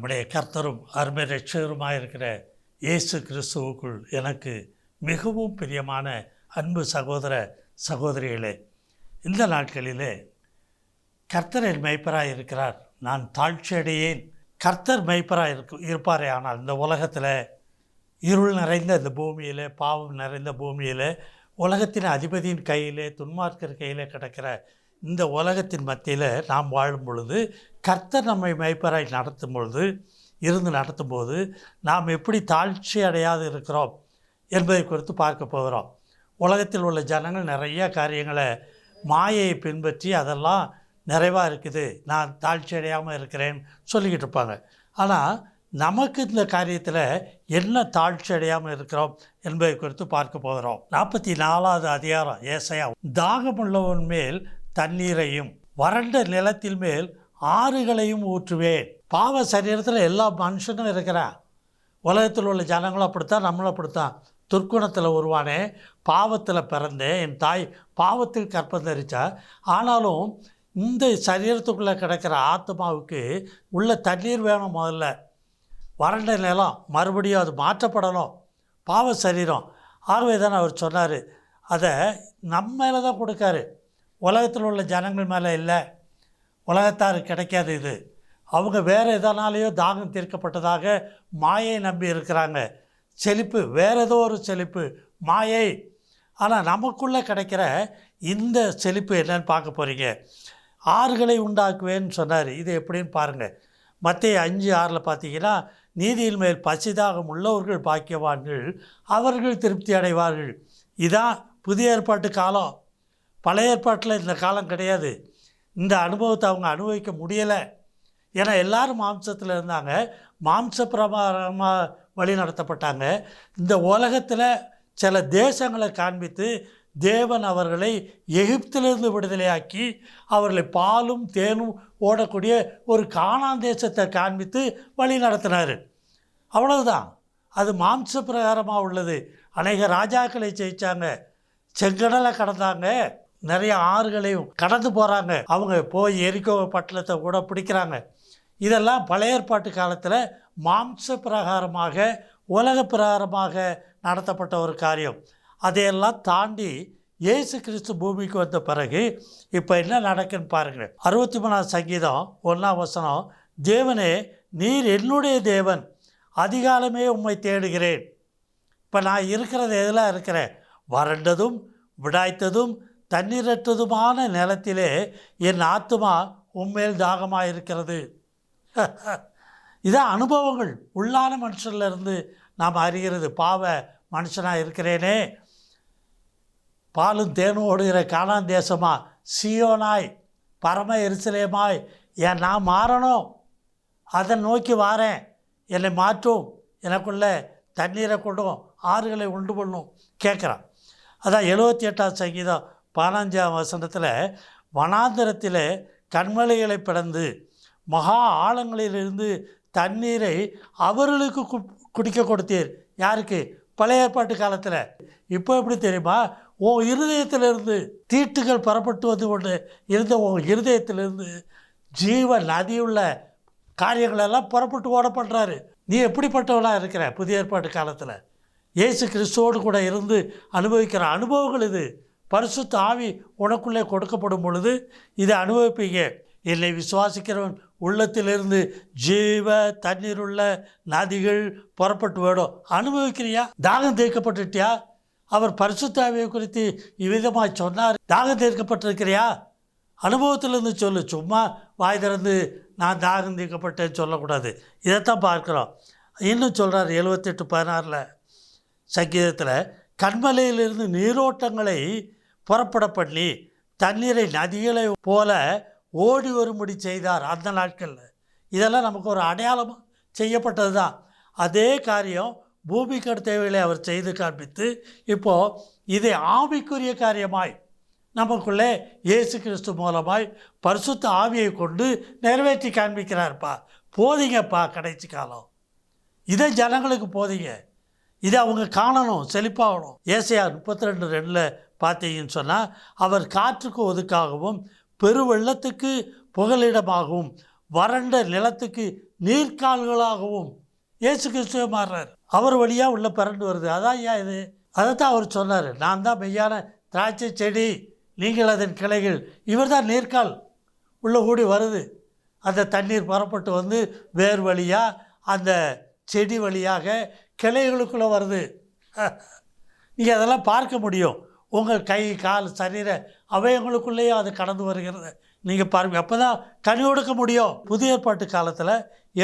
நம்முடைய கர்த்தரும் அருமை ரட்சகருமாக இருக்கிற இயேசு கிறிஸ்துவுக்குள் எனக்கு மிகவும் பிரியமான அன்பு சகோதர சகோதரிகளே, இந்த நாட்களிலே கர்த்தர் என் மெய்ப்பராக இருக்கிறார், நான் தாழ்ச்சியடையேன். கர்த்தர் மெய்ப்பராக இருப்பாரே. ஆனால் இந்த உலகத்தில் இருள் நிறைந்த இந்த பூமியில், பாவம் நிறைந்த பூமியில், உலகத்தின் அதிபதியின் கையிலே, துன்மார்க்கர் கையிலே கிடக்கிற இந்த உலகத்தின் மத்தியில் நாம் வாழும் பொழுது, கர்த்தர் நம்மை மெய்ப்பராய் நடத்தும்போது நாம் எப்படி தாழ்ச்சி அடையாது இருக்கிறோம் என்பதை குறித்து பார்க்க போகிறோம். உலகத்தில் உள்ள ஜனங்கள் நிறைய காரியங்களை மாயையை பின்பற்றி அதெல்லாம் நிறைவாக இருக்குது, நான் தாழ்ச்சி அடையாமல் இருக்கிறேன்னு சொல்லிக்கிட்டு இருப்பாங்க. ஆனால் நமக்கு இந்த காரியத்தில் என்ன தாழ்ச்சி அடையாமல் இருக்கிறோம் என்பதை குறித்து பார்க்க போகிறோம். 44வது அதிகாரம் ஏசாயா. தாகமுள்ளவன் மேல் தண்ணீரையும் வறண்ட நிலத்தின் மேல் ஆறுகளையும் ஊற்றுவேன். பாவ சரீரத்தில் எல்லா மனுஷனும் இருக்கிறான். உலகத்தில் உள்ள ஜனங்களும் அப்படித்தான், நம்மளும் அப்படித்தான். துர்க்குணத்தில் உருவானே, பாவத்தில் பிறந்தேன், என் தாய் பாவத்தில் கற்பம் தரிச்சா. ஆனாலும் இந்த சரீரத்துக்குள்ளே கிடக்கிற ஆத்மாவுக்கு உள்ள தண்ணீர் வேணும். முதல்ல வறண்ட நிலம், மறுபடியும் அது மாற்றப்படணும். பாவ சரீரம். ஆகவே தான் அவர் சொன்னார், அதை நம்ம மேலே தான் கொடுக்காரு, உலகத்தில் உள்ள ஜனங்கள் மேலே இல்லை. உலகத்தாருக்கு கிடைக்காது இது. அவங்க வேறு எதனாலேயோ தாகம் தீர்க்கப்பட்டதாக மாயை நம்பி இருக்கிறாங்க. செழிப்பு, வேறு ஏதோ ஒரு செழிப்பு, மாயை. ஆனால் நமக்குள்ளே கிடைக்கிற இந்த செழிப்பு என்னன்னு பார்க்க போகிறீங்க. ஆறுகளை உண்டாக்குவேன்னு சொன்னார். இது எப்படின்னு பாருங்கள். மத்தேயு 5:6 பார்த்தீங்கன்னா, நீதியின் மேல் பசிதாகம் உள்ளவர்கள் பாக்கியவான்கள், அவர்கள் திருப்தி அடைவார்கள். இதான் புதிய ஏற்பாட்டு காலம். பழைய ஏற்பாட்டில் இந்த காலம் கிடையாது. இந்த அனுபவத்தை அவங்க அனுபவிக்க முடியலை. ஏன்னா எல்லோரும் மாம்சத்தில் இருந்தாங்க, மாம்ச பிரகாரமாக வழி நடத்தப்பட்டாங்க. இந்த உலகத்தில் சில தேசங்களை காண்பித்து தேவன் அவர்களை எகிப்திலிருந்து விடுதலையாக்கி அவர்களை பாலும் தேனும் ஓடக்கூடிய ஒரு கானான் தேசத்தை காண்பித்து வழி நடத்தினார். அவ்வளவுதான். அது மாம்ச பிரகாரமாக உள்ளது. அநேக ராஜாக்களை ஜெயித்தாங்க, செங்கடலை கடந்தாங்க, நிறைய ஆறுகளையும் கடந்து போகிறாங்க. அவங்க போய் எரிக்கோ பட்டணத்தை கூட பிடிக்கிறாங்க. இதெல்லாம் பழைய ஏற்பாட்டு காலத்தில் மாம்ச பிரகாரமாக, உலக பிரகாரமாக நடத்தப்பட்ட ஒரு காரியம். அதையெல்லாம் தாண்டி இயேசு கிறிஸ்து பூமிக்கு வந்த பிறகு இப்போ என்ன நடக்குன்னு பாருங்கள். 63ஆம் சங்கீதம் 1ஆம் வசனம். தேவனே, நீர் என்னுடைய தேவன், அதிகாலமே உம்மை தேடுகிறேன். இப்போ நான் இருக்கிறது எதெல்லாம் இருக்கிறேன்? வறண்டதும் விடாய்த்ததும் தண்ணீரற்றதுமான நிலத்திலே என் ஆத்துமா உண்மையில் தாகமாக இருக்கிறது. இதான் அனுபவங்கள். உள்ளான மனுஷன்லேருந்து நாம் அறிகிறது. பாவ மனுஷனாக இருக்கிறேனே, பாலும் தேனும் ஓடுகிற கானான் தேசமா, சியோனாய், பரம எருசலேமாய் நான் மாறணும், அதை நோக்கி வாரேன், என்னை மாற்றும், எனக்குள்ளே தண்ணீரை கொண்டும் ஆறுகளை உண்டு பண்ணும் கேட்குறான். அதான் 78ஆம் சங்கீதம் 15ஆம் வசனத்தில், வனாந்திரத்தில் கண்மலைகளை பிளந்து மகா ஆழங்களிலிருந்து தண்ணீரை அவர்களுக்கு குடிக்க கொடுத்தீர். யாருக்கு? பழைய ஏற்பாட்டு காலத்தில். இப்போ எப்படி தெரியுமா? உன் இருதயத்திலிருந்து தீட்டுகள் புறப்பட்டு வந்து கொண்டு இருந்த உன் இருதயத்திலிருந்து ஜீவ நதியுள்ள காரியங்களெல்லாம் புறப்பட்டு ஓட பண்ணுறாரு. நீ எப்படிப்பட்டவளாக இருக்கிற? புதிய ஏற்பாட்டு காலத்தில் இயேசு கிறிஸ்துவோடு கூட இருந்து அனுபவிக்கிற அனுபவங்கள் இது. பரிசுத்த ஆவி உனக்குள்ளே கொடுக்கப்படும் பொழுது இதை அனுபவிப்பீங்க. என்னை விசுவாசிக்கிறவன் உள்ளத்திலிருந்து ஜீவ தண்ணீருள்ள நதிகள் புறப்பட்டு வேடும். அனுபவிக்கிறியா? தாகம் தீர்க்கப்பட்டுட்டியா? அவர் பரிசுத்த ஆவியை குறித்து இவ்விதமாக சொன்னார். தாகம் தீர்க்கப்பட்டிருக்கிறியா? அனுபவத்திலிருந்து சொல்லு. சும்மா வாய் திறந்து நான் தாகம் தீர்க்கப்பட்டேன்னு சொல்லக்கூடாது. இதைத்தான் பார்க்குறோம். இன்னும் சொல்கிறார் 78:16 சங்கீதத்தில், கண்மலையிலிருந்து நீரோட்டங்களை புறப்பட பண்ணி தண்ணீரை நதிகளை போல ஓடி வரும்படி செய்தார் அந்த நாட்களில். இதெல்லாம் நமக்கு ஒரு அடையாளம் செய்யப்பட்டது தான். அதே காரியம் பூமிக்கு தேவைகளை அவர் செய்து காண்பித்து இப்போது இதை ஆவிக்குரிய காரியமாய் நமக்குள்ளே இயேசு கிறிஸ்து மூலமாய் பரிசுத்த ஆவியை கொண்டு நிறைவேற்றி காண்பிக்கிறார்ப்பா. போதிங்கப்பா, கடைசி காலம் இதை ஜனங்களுக்கு போதிங்க. இதை அவங்க காணணும், செழிப்பாகணும். ஏசாயா 32:2 பார்த்தீங்கன்னு சொன்னால், அவர் காற்றுக்கு ஒதுக்காகவும் பெரு வெள்ளத்துக்கு புகலிடமாகவும் வறண்ட நிலத்துக்கு நீர்க்கால்களாகவும் இயேசு கிறிஸ்துவே மாறுறார். அவர் வழியாக உள்ள பிறண்டு வருது. அதான் ஏன் இது, அதைத்தான் அவர் சொன்னார். நான் தான் மெய்யான திராட்சை செடி, நீங்கள் அதன் கிளைகள். இவர் தான் நீர்க்கால் உள்ளே கூடி வருது. அந்த தண்ணீர் புறப்பட்டு வந்து வேர் வழியாக அந்த செடி வழியாக கிளைகளுக்குள்ளே வருது. நீங்கள் அதெல்லாம் பார்க்க முடியும். உங்கள் கை கால் சரீர அவயங்களுக்குள்ளேயே அது கடந்து வருகிறது. நீங்கள் பாருங்க, அப்போ தான் கனி கொடுக்க முடியும். புதிய ஏற்பாட்டு காலத்தில்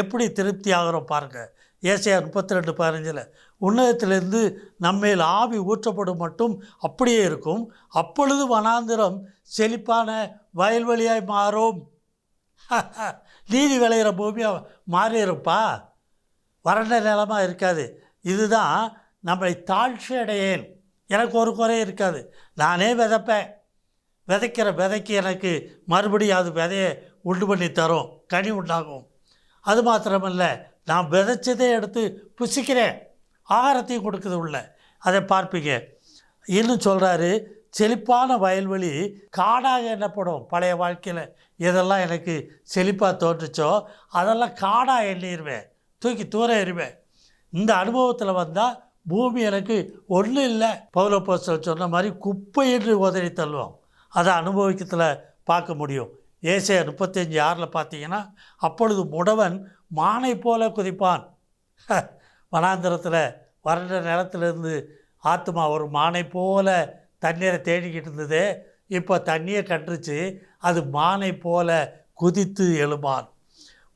எப்படி திருப்தி ஆகிறோம் பாருங்கள். ஏசாயா 32:15 உன்னதத்திலிருந்து நம்மேல் ஆவி ஊற்றப்படும் மட்டும் அப்படியே இருக்கும். அப்பொழுது வனாந்திரம் செழிப்பான வயல்வெளியாய் மாறும். நீதி விளையிற பூமியாக மாறியிருப்பா, வறண்ட நிலமாக இருக்காது. இதுதான் நம்மளை தாழ்ச்சி அடையேன். எனக்கு ஒரு குறை இருக்காது. நானே விதைப்பேன். விதைக்கிற விதைக்கு எனக்கு மறுபடியும் அது விதையை உண்டு பண்ணி தரும், கனி உண்டாகும். அது மாத்திரமல்ல, நான் விதைச்சதே எடுத்து புசிக்கிறேன், ஆகாரத்தையும் கொடுக்குது உள்ள. அதை பார்ப்பீங்க. இன்னும் சொல்கிறாரு, செழிப்பான வயல்வெளி காடாக எண்ணப்படும். பழைய வாழ்க்கையில் எதெல்லாம் எனக்கு செழிப்பாக தோன்றுச்சோ அதெல்லாம் காடாக எண்ணிடுவேன், தூக்கி தூர எறிவேன். இந்த அனுபவத்தில் வந்தால் பூமி எனக்கு ஒன்றும் இல்லை. பவுலப்போஸ்தலன் சொன்ன மாதிரி குப்பை என்று உதறி தள்ளுவோம். அதை அனுபவிக்கத்தில் பார்க்க முடியும். ஏசாயா 35:6 பார்த்தீங்கன்னா, அப்பொழுது முடவன் மானை போல குதிப்பான். வனாந்திரத்தில் வறண்ட நிலத்திலிருந்து ஆத்மா ஒரு மானை போல தண்ணீரை தேடிக்கிட்டு இருந்தது. இப்போ தண்ணியை கண்டுச்சு, அது மானை போல குதித்து எழுமான்.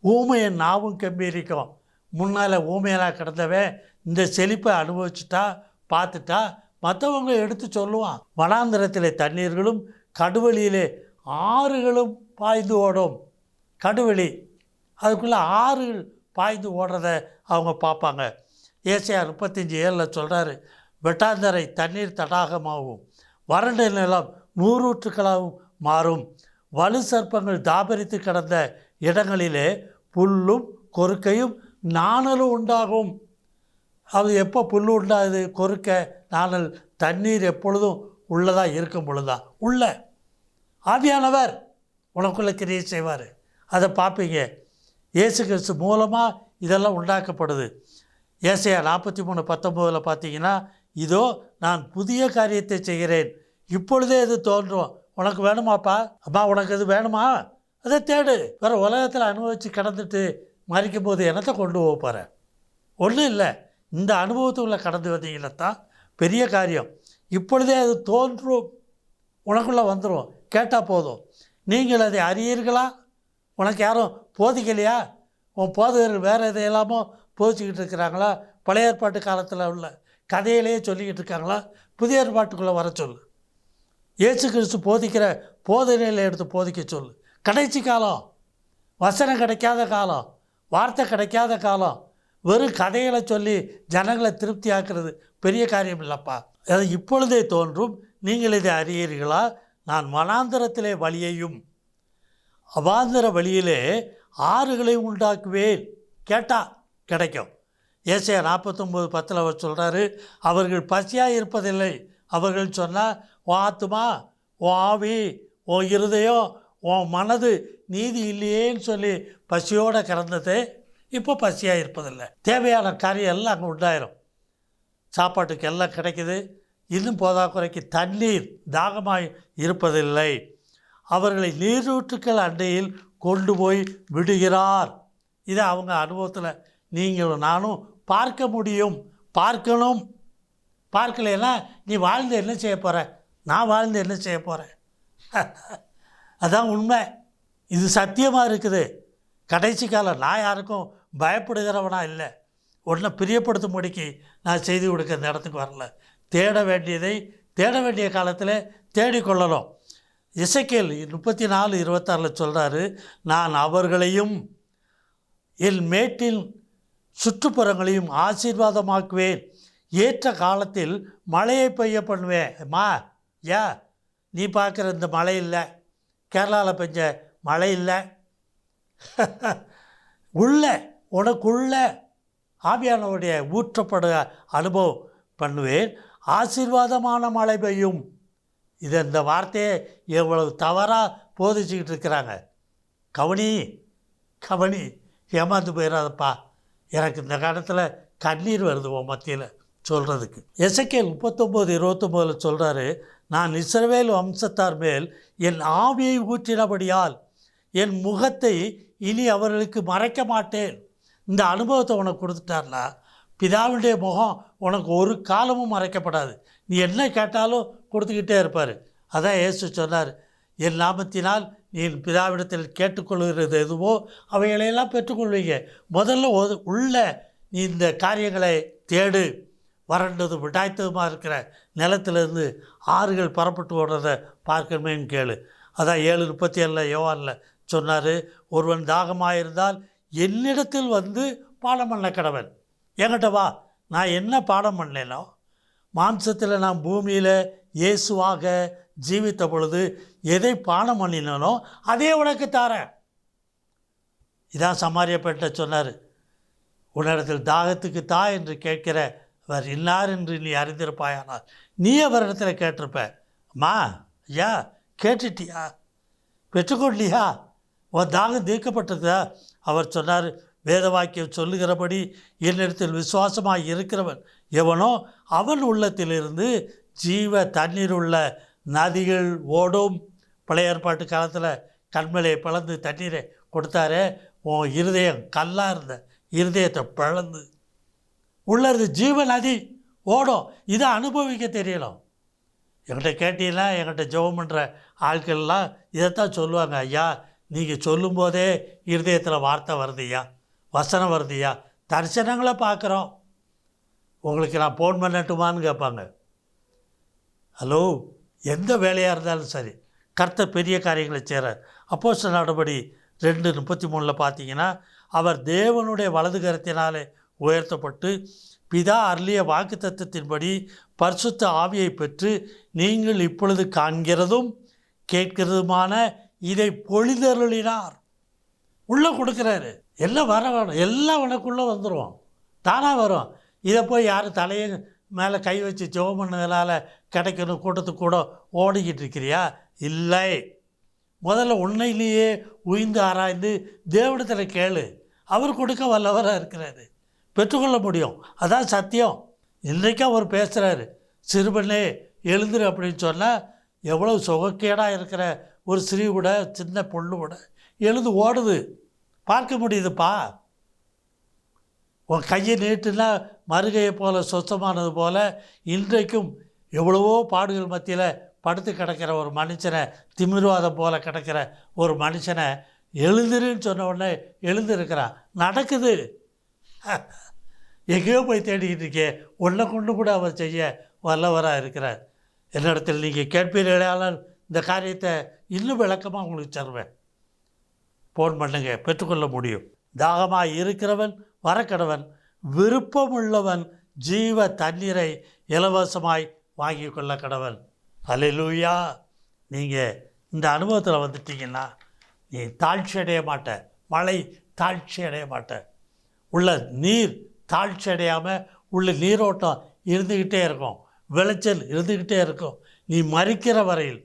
ஊமையின் நாவும் கம்பீரிக்கும். முன்னால் ஊமையெல்லாம் கிடந்தவன் இந்த செழிப்பை அனுபவிச்சுட்டா பார்த்துட்டா மற்றவங்க எடுத்து சொல்லுவான். வனாந்திரத்திலே தண்ணீர்களும் கடுவெளியிலே ஆறுகளும் பாய்ந்து ஓடும். கடுவெளி, அதுக்குள்ளே ஆறுகள் பாய்ந்து ஓடுறத அவங்க பார்ப்பாங்க. ஏசாயா 35:7 சொல்கிறாரு, வெட்டாந்தரை தண்ணீர் தடாகமாகவும் வறண்ட நிலம் நூறூற்றுக்களாகவும் மாறும். வலு சர்ப்பங்கள் தாபரித்து கிடந்த இடங்களிலே புல்லும் கொறுக்கையும் நாணலும் உண்டாகும். அது எப்போ புல் உண்டாகுது? கொறுக்க நாணல். தண்ணீர் எப்பொழுதும் உள்ளதாக இருக்கும் பொழுதுதான். உள்ள ஆவியானவர் உனக்குள்ளே கிரியை செய்வார். அதை பார்ப்பீங்க. இயேசு கிறிஸ்து மூலமாக இதெல்லாம் உண்டாக்கப்படுது. ஏசாயா 43:19 பார்த்தீங்கன்னா, இதோ நான் புதிய காரியத்தை செய்கிறேன், இப்பொழுதே இது தோன்றும். உனக்கு வேணுமாப்பா? அம்மா உனக்கு இது வேணுமா? அதை தேடு. வேறு உலகத்தில் அனுபவித்து கடந்துட்டு மறிக்கும் போது என்னத்தை கொண்டு போக போகிறேன்? ஒன்றும் இல்லை. இந்த அனுபவத்துக்குள்ளே கடந்து வந்தீங்கன்னா தான் பெரிய காரியம். இப்பொழுதே அது தோன்றும், உனக்குள்ளே வந்துடும். கேட்டால் போதும். நீங்கள் அதை அறியீர்களா? உனக்கு யாரும் போதிக்கலையா? உன் போதகர்கள் வேறு எதையெல்லாமோ போதிச்சுக்கிட்டு இருக்கிறாங்களா? பழைய ஏற்பாட்டு காலத்தில் உள்ள கதையிலேயே சொல்லிக்கிட்டு இருக்காங்களா? புதிய ஏற்பாட்டுக்குள்ளே வர சொல்லு. இயேசு கிறிஸ்து போதிக்கிற போதனையில் எடுத்து போதிக்க சொல்லு. கடைசி காலம், வசனம் கிடைக்காத காலம், வார்த்தை கிடைக்காத காலம். வெறும் கதைகளை சொல்லி ஜனங்களை திருப்தி ஆக்குறது பெரிய காரியம் இல்லைப்பா. அது இப்பொழுதே தோன்றும், நீங்கள் இதை அறியீர்களா? நான் வனாந்திரத்திலே வழியையும் அவாந்திர வழியிலே ஆறுகளையும் உண்டாக்குவேன். கேட்டால் கிடைக்கும். ஏசாயா 49:10 அவர் சொல்கிறாரு, அவர்கள் பசியாக இருப்பதில்லை. அவர்கள் சொன்னால், ஓ ஆத்துமா, ஓ ஆவி, ஓ இருதயம், ஓ மனது நீதி இல்லையேன்னு சொல்லி பசியோடு கிடந்தது. இப்போ பசியாக இருப்பதில்லை. தேவையான காரியம் எல்லாம் அங்கே உண்டாயிரும். சாப்பாட்டுக்கு எல்லாம் கிடைக்குது. இன்னும் போதாக்குறைக்கு தண்ணீர் தாகமாய் இருப்பதில்லை. அவர்களை நீரூற்றுக்கள் அண்டையில் கொண்டு போய் விடுகிறார். இதை அவங்க அனுபவத்தில் நீங்களும் நானும் பார்க்க முடியும். பார்க்கணும். பார்க்கலைன்னா நீ வாழ்ந்து என்ன செய்ய போகிற? நான் வாழ்ந்து என்ன செய்ய போகிறேன்? அதான் உண்மை. இது சத்தியமாக இருக்குது. கடைசி காலம். நான் யாருக்கும் பயப்படுகிறவனா இல்லை. உடனே பிரியப்படுத்தும்படிக்கு நான் செய்தி கொடுக்க இந்த இடத்துக்கு வரல. தேட வேண்டியதை தேட வேண்டிய காலத்தில் தேடிக்கொள்ளணும். எசேக்கியேல் 34:26 சொல்கிறாரு, நான் அவர்களையும் என் மேட்டின் சுற்றுப்புறங்களையும் ஆசீர்வாதமாக்குவேன். ஏற்ற காலத்தில் மழையை பெய்ய பண்ணுவேன். அம்மா, நீ பார்க்குற இந்த மழை இல்லை, கேரளாவில் பெஞ்ச மழை இல்லை. உனக்குள்ள ஆவியானவருடைய ஊற்றப்படுற அனுபவம் பண்ணுவேன். ஆசீர்வாதமான மழை பெய்யும். இந்த வார்த்தையை எவ்வளவு தவறாக போதிச்சுக்கிட்டு இருக்கிறாங்க. கவனி, கவனி, ஏமாந்து போயிடாதப்பா. எனக்கு இந்த காலத்தில் கண்ணீர் வருது உன் மத்தியில் சொல்கிறதுக்கு. எசேக்கியேல் 39:29 சொல்கிறாரு, நான் இஸ்ரவேல் வம்சத்தார் மேல் என் ஆவியை ஊற்றினபடியால் என் முகத்தை இனி அவர்களுக்கு மறைக்க மாட்டேன். இந்த அனுபவத்தை உனக்கு கொடுத்துட்டார்னா பிதாவுடைய முகம் உனக்கு ஒரு காலமும் மறைக்கப்படாது. நீ என்ன கேட்டாலும் கொடுத்துக்கிட்டே இருப்பார். அதான் இயேசு சொன்னார், என் நாமத்தினால் நீ என் பிதாவிடத்தில் கேட்டுக்கொள்கிறது எதுவோ அவைகளையெல்லாம் பெற்றுக்கொள்வீங்க. முதல்ல உள்ள நீ இந்த காரியங்களை தேடு. வறண்டது விடாய்த்ததுமாக இருக்கிற நிலத்திலிருந்து ஆறுகள் புறப்பட்டு ஓடுறதை பார்க்கணுமேன்னு கேளு. அதான் 7:37 யோவானில் சொன்னார், ஒருவன் தாகமாக இருந்தால் என்னிடத்தில் வந்து பாடம் பண்ண கடவன். என்கிட்ட வா, நான் என்ன பாடம் பண்ணேனோ, மாம்சத்தில் நான் பூமியில் இயேசுவாக ஜீவித்த பொழுது எதை பாடம் பண்ணினோ அதே உனக்கு தாரேன். இதான் சமாரிய பெண்ணை சொன்னார், உன்னிடத்தில் தாகத்துக்கு தா என்று கேட்கிற அவர் இன்னார் என்று நீ அறிந்திருப்பாயானால் நீ அவரிடத்தில் கேட்டிருப்ப. அம்மா, ஐயா, கேட்டுட்டியா? பெற்றுக்கொள்ளியா? உன் தாகம் தீர்க்கப்பட்டதா? அவர் சொன்னார், வேத வாக்கியம் சொல்லுகிறபடி என்னிடத்தில் விசுவாசமாக இருக்கிறவன் எவனோ அவன் உள்ளத்திலிருந்து ஜீவ தண்ணீர் உள்ள நதிகள் ஓடும். பழைய ஏற்பாட்டு காலத்தில் கண்மலையை பிளந்து தண்ணீரை கொடுத்தாரே, உன் இருதயம் கல்லாக இருந்த இருதயத்தை பிளந்து உள்ளது ஜீவ நதி ஓடும். இதை அனுபவிக்க தெரியணும். என்கிட்ட கேட்டீங்கன்னா என்கிட்ட ஜெபம் பண்ணுற ஆட்கள்லாம் இதைத்தான் சொல்லுவாங்க, ஐயா நீங்கள் சொல்லும்போதே இருதயத்தில் வார்த்தை வருதுய்யா, வசனம் வருதுய்யா, தரிசனங்களை பார்க்குறோம், உங்களுக்கு நான் ஃபோன் பண்ணட்டுமான்னு கேட்பாங்க. ஹலோ, எந்த வேலையாக இருந்தாலும் சரி, கர்த்தர் பெரிய காரியங்களை செய்கிறார். அப்போஸ்தலர் நடபடி 2:33 பார்த்தீங்கன்னா, அவர் தேவனுடைய வலது கரத்தினாலே உயர்த்தப்பட்டு பிதா அருளிய வாக்குத்தத்தத்தின்படி பரிசுத்த ஆவியை பெற்று நீங்கள் இப்பொழுது காண்கிறதும் கேட்கிறதுமான இதை பொழிதருளினார். உள்ளே கொடுக்குறாரு. எல்லாம் வேணும், எல்லாம் உனக்குள்ளே வந்துடும், தானாக வரும். இதை போய் யாரும் தலையை மேலே கை வச்சு ஜெபம் பண்ணதுனால கிடைக்கணும் கூட்டத்துக்கு கூட ஓடிக்கிட்டு இருக்கிறியா? இல்லை. முதல்ல உன்னையிலேயே உய்ந்து ஆராய்ந்து தேவனிடத்தில் கேளு. அவர் கொடுக்க வல்லவராக இருக்கிறாரு, பெற்றுக்கொள்ள முடியும். அதான் சத்தியம். இன்றைக்கும் அவர் பேசுகிறாரு, சிறுபண்ணே எழுந்துரு அப்படின்னு சொன்னால் எவ்வளோ சுகக்கேடாக இருக்கிற ஒரு ஸ்ரீ கூட, சின்ன பொண்ணு கூட எழுந்து ஓடுது, பார்க்க முடியுதுப்பா. உன் கையை நீட்டுனா மறுகையை போல் சொச்சமானது போல் இன்றைக்கும் எவ்வளவோ பாடுகள் மத்தியில் படுத்து கிடக்கிற ஒரு மனுஷனை, திமிர்வாதம் போல் கிடக்கிற ஒரு மனுஷனை எழுந்துருன்னு சொன்ன உடனே எழுந்திருக்கிறான். நடக்குது. எங்கேயோ போய் தேடிக்கிட்டு இருக்கே, ஒன்றை கொண்டு கூட அவர் செய்ய வல்லவராக இருக்கிறார். என்னிடத்தில் நீங்கள் கேட்பீர்களால் இந்த காரியத்தை இன்னும் விளக்கமாக உங்களுக்கு தருவேன். ஃபோன் பண்ணுங்க, பெற்றுக்கொள்ள முடியும். தாகமாக இருக்கிறவன் வரக்கடவன், விருப்பமுள்ளவன் ஜீவ தண்ணீரை இலவசமாய் வாங்கி கொள்ள கடவன். அல்லேலூயா. நீங்கள் இந்த அனுபவத்தில் வந்துட்டீங்கன்னா நீ தாழ்ச்சி அடைய மாட்ட, மழை தாழ்ச்சி அடைய மாட்ட, உள்ள நீர் தாழ்ச்சி அடையாமல் உள்ள நீரோட்டம் இருந்துக்கிட்டே இருக்கும், விளைச்சல் இருந்துக்கிட்டே இருக்கும். நீ மரிக்கிற வரையில்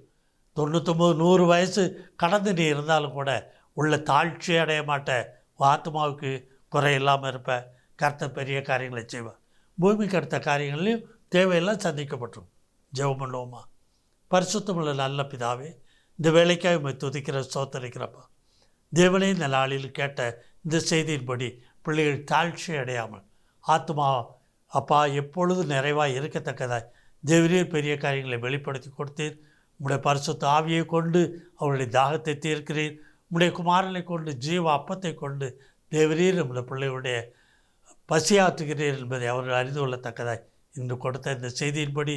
99-100 வயசு கடந்து நீ இருந்தாலும் கூட உள்ள தாழ்ச்சி அடைய மாட்ட. ஆத்மாவுக்கு குறை இல்லாமல் இருப்ப. கர்த்தர் பெரிய காரியங்களை செய்வார். பூமிக்கு அடுத்த காரியங்களையும் தேவையெல்லாம் சந்திக்கப்பட்டுரும். ஜெபம் பண்ணுவோமா? பரிசுத்தமுள்ள நல்ல பிதாவே, இந்த வேலைக்காக உம்மை துதிக்கிற ஸ்தோத்தரிக்கிறப்பா. தேவனே, இந்த நாளில் கேட்ட இந்த செய்தியின்படி பிள்ளைகள் தாழ்ச்சி அடையாமல் ஆத்மா அப்பா எப்பொழுது நிறைவாக இருக்கத்தக்கதாய் தேவரீர் பெரிய காரியங்களை வெளிப்படுத்தி கொடுத்தீர். உம்முடைய பரிசுத்த ஆவியை கொண்டு அவருடைய தாகத்தை தீர்க்கிறீர். உம்முடைய குமாரனை கொண்டு ஜீவ அப்பத்தை கொண்டு தேவரீர் நம்முடைய பிள்ளைகளுடைய பசியாற்றுகிறீர் என்பதை அவர்கள் அறிந்து கொள்ளத்தக்கதாய் இன்று கொடுத்த இந்த செய்தியின்படி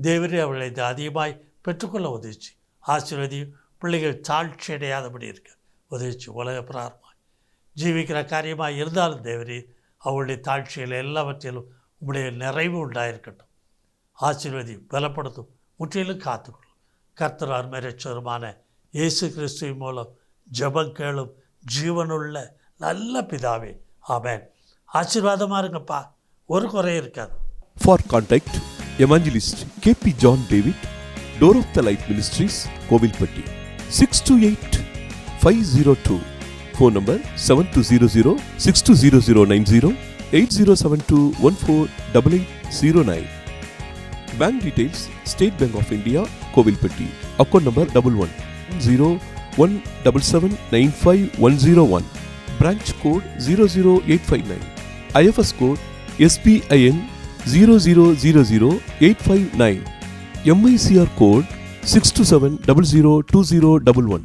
தேவரீர் அவர்களை அதிகமாய் பெற்றுக்கொள்ள உதவிச்சு ஆசீர்வதியும். பிள்ளைகள் தாழ்ச்சி அடையாதபடி இருக்க உதவிச்சு. உலக பிராரமாய் ஜீவிக்கிற காரியமாக இருந்தாலும் தேவரீர் அவருடைய தாழ்ச்சிகள் எல்லாவற்றிலும் உம்முடைய நிறைவு உண்டாயிருக்கட்டும். ஆசீர்வதியும், பலப்படுத்தும், முற்றிலும் காத்துக்கொள்ளும். கர்த்தர் அருமை இரட்சகருமான இயேசு கிறிஸ்துவின் மூலம் ஜெபம் கேளும் ஜீவனுள்ள நல்ல பிதாவே, ஆமென். ஆசீர்வாதமாக இருங்கப்பா, ஒரு குறை இருக்காது. For contact, Evangelist K.P. John David, Door of the Light Ministries, Kovilpatti, 628-502 Phone number 7200-620090, 8072148809. Bank details: State Bank of India, Kovilpatti. Account number 1101779511. Branch code 00859. IFS code SBIN 0000859. MICR code 627002011.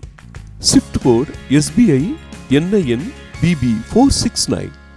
SWIFT code SBI NIN BB 469.